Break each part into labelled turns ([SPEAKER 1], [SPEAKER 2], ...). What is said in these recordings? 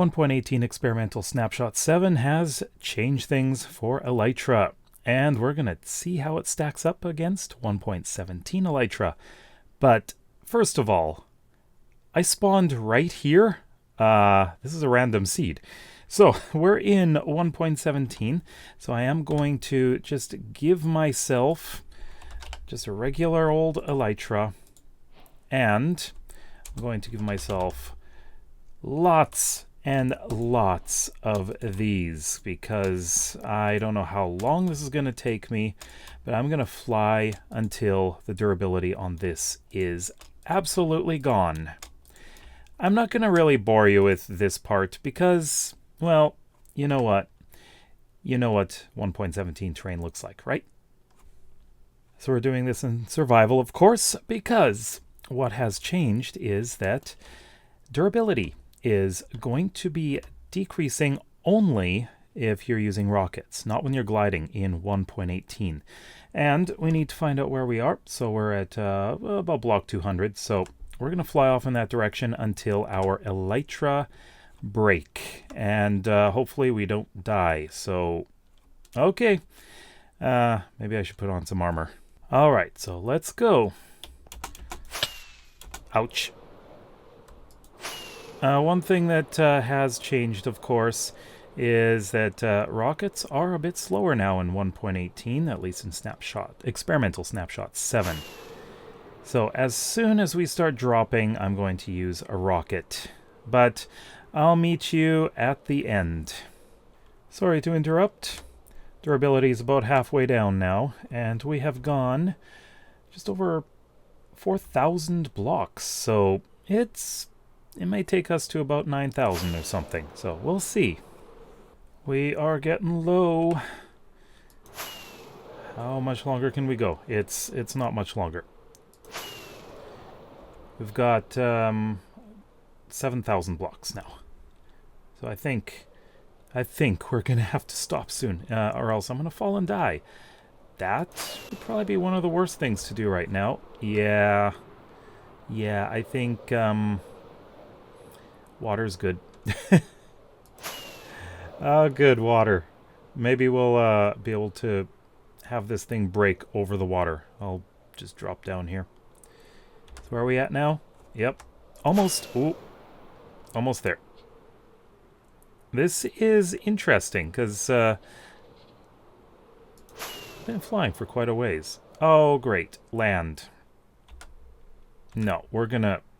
[SPEAKER 1] 1.18 Experimental Snapshot 7 has changed things for Elytra, and we're going to see how it stacks up against 1.17 Elytra. But first of all, I spawned right here. This is a random seed. So we're in 1.17, so I am going to just give myself just a regular old Elytra, and I'm going to give myself lots and lots of these because I don't know how long this is going to take me, but I'm going to fly until the durability on this is absolutely gone. I'm not going to really bore you with this part because, well, you know what? You know what 1.17 terrain looks like, right? So we're doing this in survival, of course, because what has changed is that durability is going to be decreasing only if you're using rockets, not when you're gliding in 1.18. And we need to find out where we are. So we're at about block 200. So we're going to fly off in that direction until our Elytra break. And hopefully we don't die. So, okay. Maybe I should put on some armor. All right, so let's go. Ouch. One thing that has changed, of course, is that rockets are a bit slower now in 1.18, at least in Experimental Snapshot 7. So as soon as we start dropping, I'm going to use a rocket. But I'll meet you at the end. Sorry to interrupt. Durability is about halfway down now, and we have gone just over 4,000 blocks, so it may take us to about 9,000 or something, so we'll see. We are getting low. How much longer can we go? It's not much longer. We've got 7,000 blocks now. So I think we're going to have to stop soon, or else I'm going to fall and die. That would probably be one of the worst things to do right now. Yeah, I think water's good. Oh, good, water. Maybe we'll be able to have this thing break over the water. I'll just drop down here. So where are we at now? Yep, almost. Ooh, almost there. This is interesting because I've been flying for quite a ways. Oh, great. Land. No,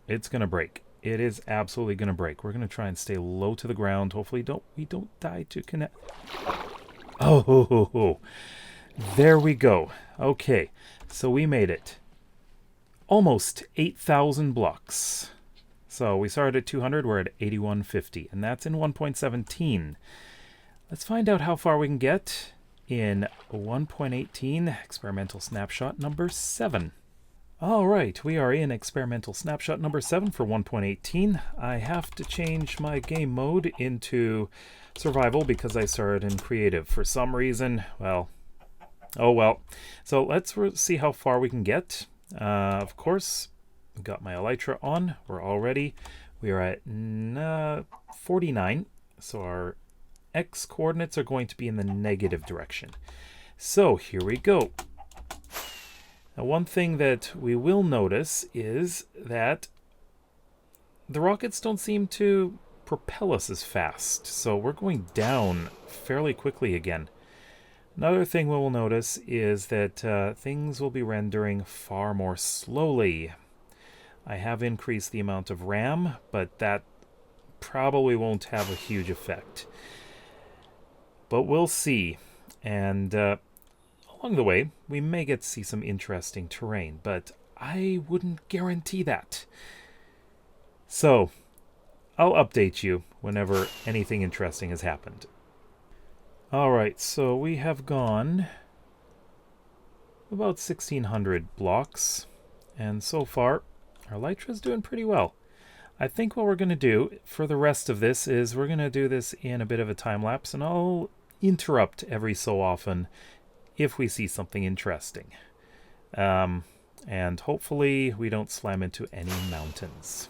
[SPEAKER 1] it's gonna break. It is absolutely gonna break. We're gonna try and stay low to the ground. Hopefully we don't die to connect. Oh, there we go. Okay, so we made it. Almost 8,000 blocks. So we started at 200, we're at 8150, and that's in 1.17. Let's find out how far we can get in 1.18 Experimental Snapshot number 7. All right, we are in Experimental Snapshot number 7 for 1.18. I have to change my game mode into survival because I started in creative for some reason. Well, oh well. So let's see how far we can get. Of course, I've got my Elytra on. We're all ready. We are at 49, so our X coordinates are going to be in the negative direction. So here we go. Now, one thing that we will notice is that the rockets don't seem to propel us as fast, so we're going down fairly quickly again. Another thing we will notice is that things will be rendering far more slowly. I have increased the amount of RAM, but that probably won't have a huge effect. But we'll see. And along the way, we may get to see some interesting terrain, but I wouldn't guarantee that. So, I'll update you whenever anything interesting has happened. Alright, so we have gone about 1,600 blocks, and so far, our Elytra's doing pretty well. I think what we're going to do for the rest of this is we're going to do this in a bit of a time lapse, and I'll interrupt every so often if we see something interesting. And hopefully we don't slam into any mountains.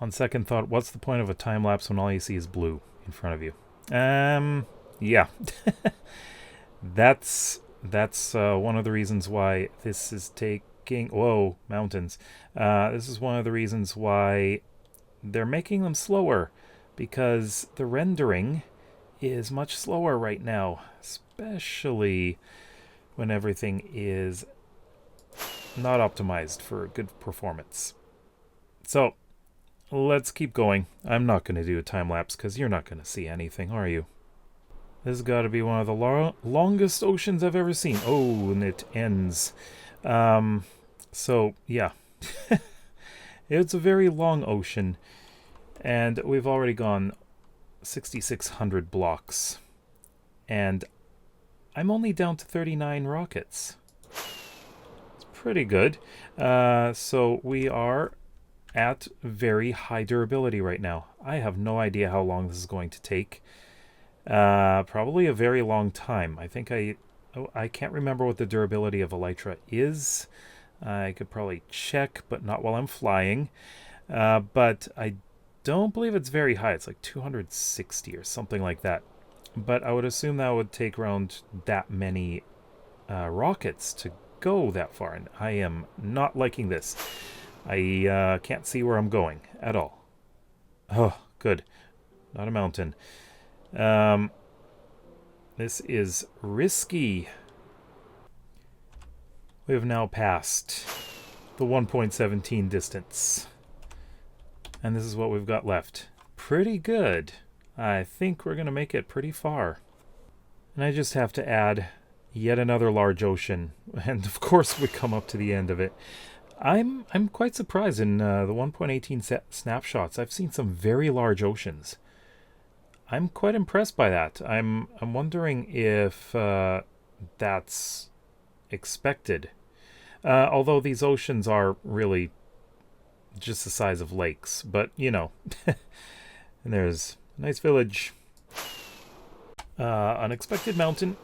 [SPEAKER 1] On second thought, what's the point of a time lapse when all you see is blue in front of you? Yeah. That's one of the reasons why this is taking... Whoa, mountains. This is one of the reasons why they're making them slower, because the rendering is much slower right now, especially when everything is not optimized for good performance. So, let's keep going. I'm not going to do a time lapse because you're not going to see anything, are you? This has got to be one of the longest oceans I've ever seen. Oh, and it ends. So, yeah. It's a very long ocean, and we've already gone 6,600 blocks. And I'm only down to 39 rockets. It's pretty good. So we are at very high durability right now. I have no idea how long this is going to take. Probably a very long time. I think I can't remember what the durability of Elytra is. I could probably check, but not while I'm flying. But I don't believe it's very high. It's like 260 or something like that. But I would assume that would take around that many rockets to go that far. And I am not liking this. I can't see where I'm going at all. Oh, good. Not a mountain. This is risky. We have now passed the 1.17 distance. And this is what we've got left. Pretty good. I think we're going to make it pretty far. And I just have to add yet another large ocean. And of course we come up to the end of it. I'm quite surprised in the 1.18 snapshots. I've seen some very large oceans. I'm quite impressed by that. I'm wondering if that's expected. Although these oceans are really just the size of lakes, but you know. And there's a nice village. Unexpected mountain.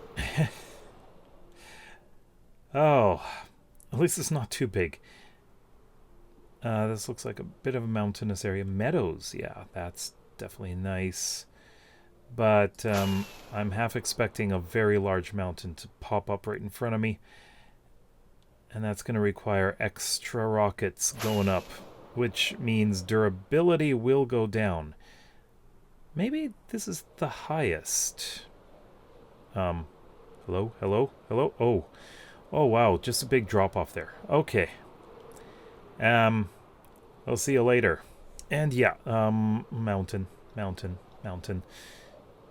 [SPEAKER 1] Oh, at least it's not too big. This looks like a bit of a mountainous area. Meadows, yeah, that's definitely nice. But I'm half expecting a very large mountain to pop up right in front of me. And that's going to require extra rockets going up, which means durability will go down. Maybe this is the highest. Hello? Oh. Oh, wow, just a big drop off there. Okay. I'll see you later. And yeah, mountain.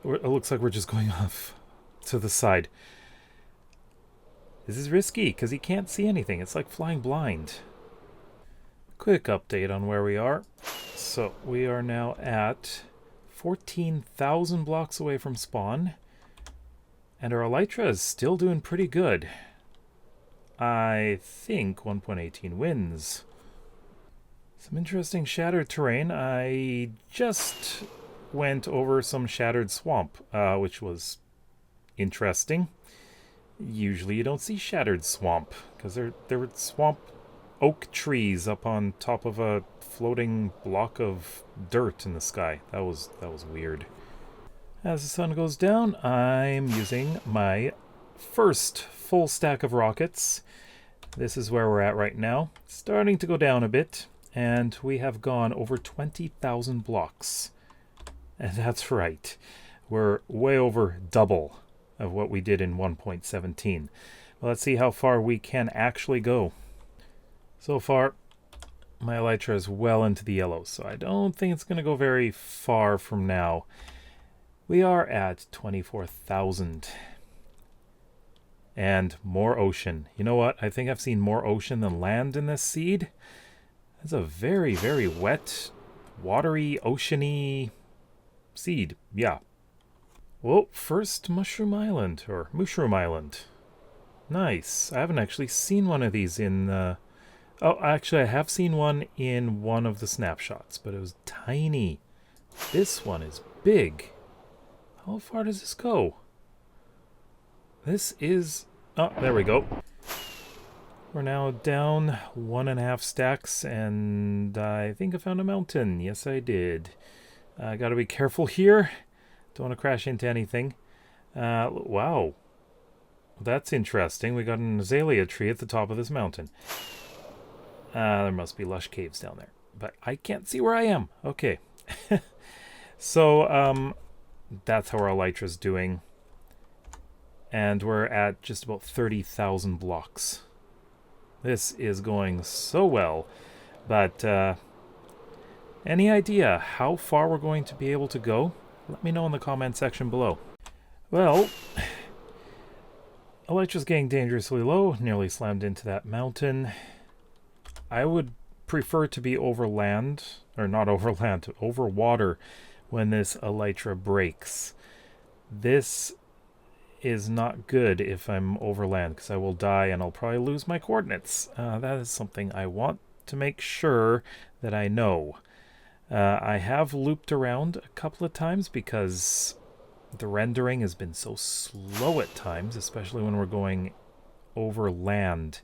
[SPEAKER 1] It looks like we're just going off to the side. This is risky, because he can't see anything. It's like flying blind. Quick update on where we are. So, we are now at 14,000 blocks away from spawn. And our Elytra is still doing pretty good. I think 1.18 wins. Some interesting shattered terrain. I just went over some shattered swamp, which was interesting. Usually you don't see shattered swamp, because there were swamp oak trees up on top of a floating block of dirt in the sky. That was weird. As the sun goes down, I'm using my first full stack of rockets. This is where we're at right now. Starting to go down a bit, and we have gone over 20,000 blocks. And that's right. We're way over double of what we did in 1.17. Well, let's see how far we can actually go. So far, my Elytra is well into the yellow, so I don't think it's going to go very far from now. We are at 24,000. And more ocean. You know what? I think I've seen more ocean than land in this seed. That's a very, very wet, watery, oceany seed. Yeah. Whoa, first Mushroom Island, or Mushroom Island. Nice. I haven't actually seen one of these in... Oh, actually, I have seen one in one of the snapshots, but it was tiny. This one is big. How far does this go? This is... Oh, there we go. We're now down 1.5 stacks, and I think I found a mountain. Yes, I did. I gotta be careful here. Don't want to crash into anything. Wow. That's interesting. We got an azalea tree at the top of this mountain. There must be lush caves down there, but I can't see where I am. Okay. So, that's how our Elytra's doing. And we're at just about 30,000 blocks. This is going so well, but any idea how far we're going to be able to go? Let me know in the comment section below. Well, Elytra's getting dangerously low, nearly slammed into that mountain. I would prefer to be over land, or not over land, over water when this Elytra breaks. This is not good if I'm over land, because I will die and I'll probably lose my coordinates. That is something I want to make sure that I know. I have looped around a couple of times because the rendering has been so slow at times, especially when we're going over land.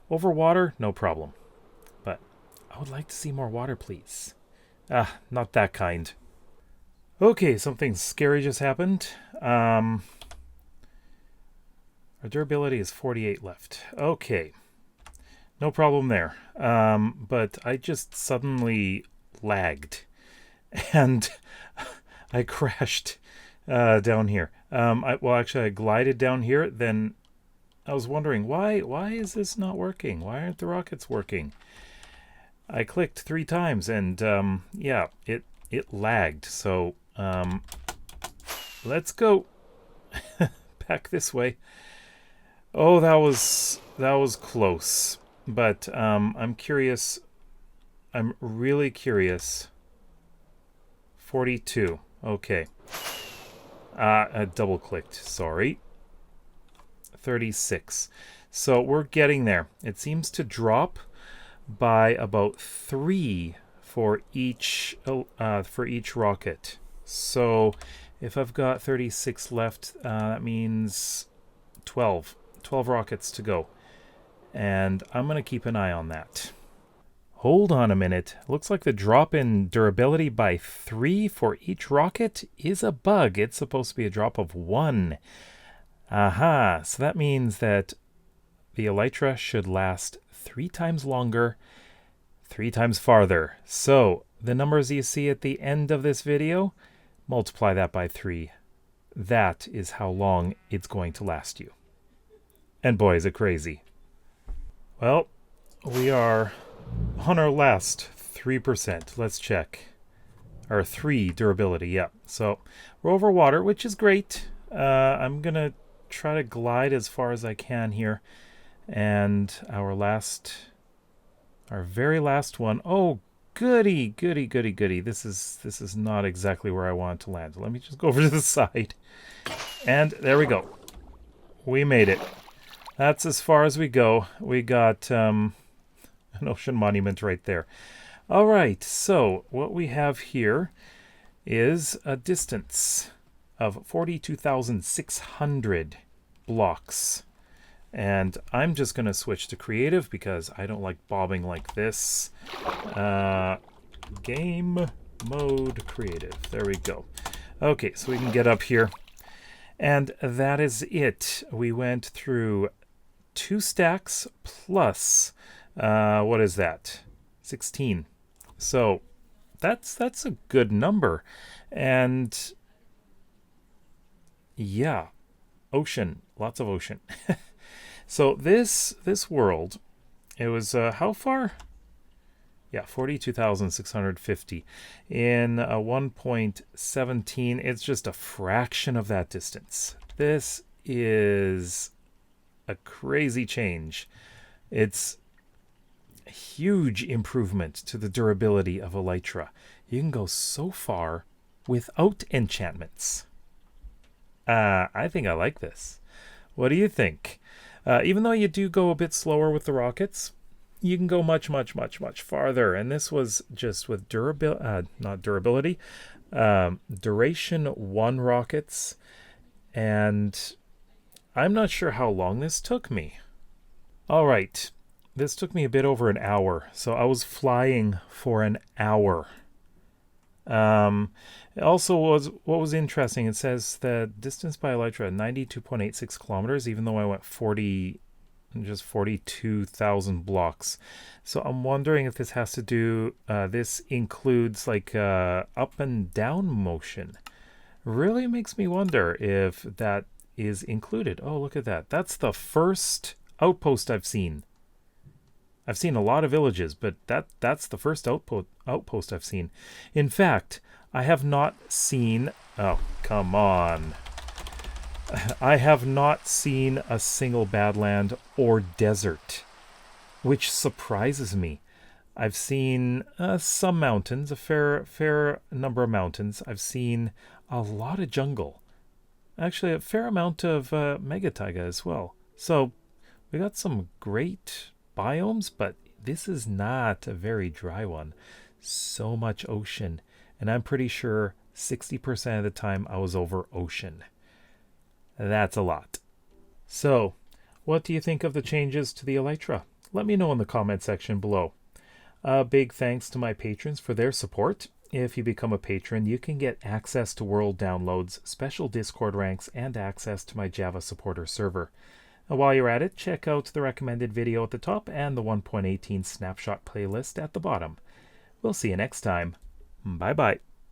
[SPEAKER 1] Over water, no problem. But I would like to see more water, please. Not that kind. Okay, something scary just happened. Our durability is 48 left. Okay. No problem there. But I just suddenly lagged. And I crashed down here. Actually, I glided down here. Then I was wondering, why is this not working? Why aren't the rockets working? I clicked 3 times and yeah, it lagged. So let's go back this way. Oh, that was close. But I'm curious. I'm really curious. 42. Okay. I double clicked. Sorry. 36. So we're getting there. It seems to drop by about 3 for each rocket. So if I've got 36 left, that means 12 rockets to go. And I'm going to keep an eye on that. Hold on a minute. Looks like the drop in durability by 3 for each rocket is a bug. It's supposed to be a drop of 1. Aha. So that means that the Elytra should last 3 times longer, 3 times farther. So the numbers you see at the end of this video, multiply that by 3. That is how long it's going to last you. And boy, is it crazy. Well, we are on our last 3%. Let's check. Our 3 durability, yeah. So we're over water, which is great. I'm going to try to glide as far as I can here. And our very last one. Oh, goody. This is not exactly where I want to land. Let me just go over to the side. And there we go. We made it. That's as far as we go. We got an ocean monument right there. All right, so what we have here is a distance of 42,600 blocks. And I'm just going to switch to creative because I don't like bobbing like this. Game mode creative. There we go. Okay, so we can get up here. And that is it. We went through 2 stacks plus, what is that? 16. So that's a good number. And yeah, ocean, lots of ocean. So this world, it was how far? Yeah, 42,650. In 1.17, it's just a fraction of that distance. This is a crazy change. It's a huge improvement to the durability of Elytra. You can go so far without enchantments. I think I like this. What do you think? Even though you do go a bit slower with the rockets, you can go much farther. And this was just with duration 1 rockets. And I'm not sure how long this took me. All right. this took me a bit over an hour. So I was flying for an hour. It also was what was interesting. It says the distance by Elytra 92.86 kilometers, even though I went 42,000 blocks. So I'm wondering if this has to do. This includes like up and down motion. Really makes me wonder if that is included. Oh, look at that. That's the first outpost I've seen. I've seen a lot of villages, but that's the first outpost I've seen. In fact, I have not seen... Oh, come on. I have not seen a single badland or desert, which surprises me. I've seen some mountains, a fair number of mountains. I've seen a lot of jungle. Actually, a fair amount of mega taiga as well. So we got some great biomes, but this is not a very dry one. So much ocean, and I'm pretty sure 60% of the time I was over ocean. That's a lot. So, what do you think of the changes to the Elytra? Let me know in the comment section below. Big thanks to my patrons for their support. If you become a patron, you can get access to world downloads, special Discord ranks, and access to my Java supporter server. While you're at it, check out the recommended video at the top and the 1.18 snapshot playlist at the bottom. We'll see you next time. Bye-bye.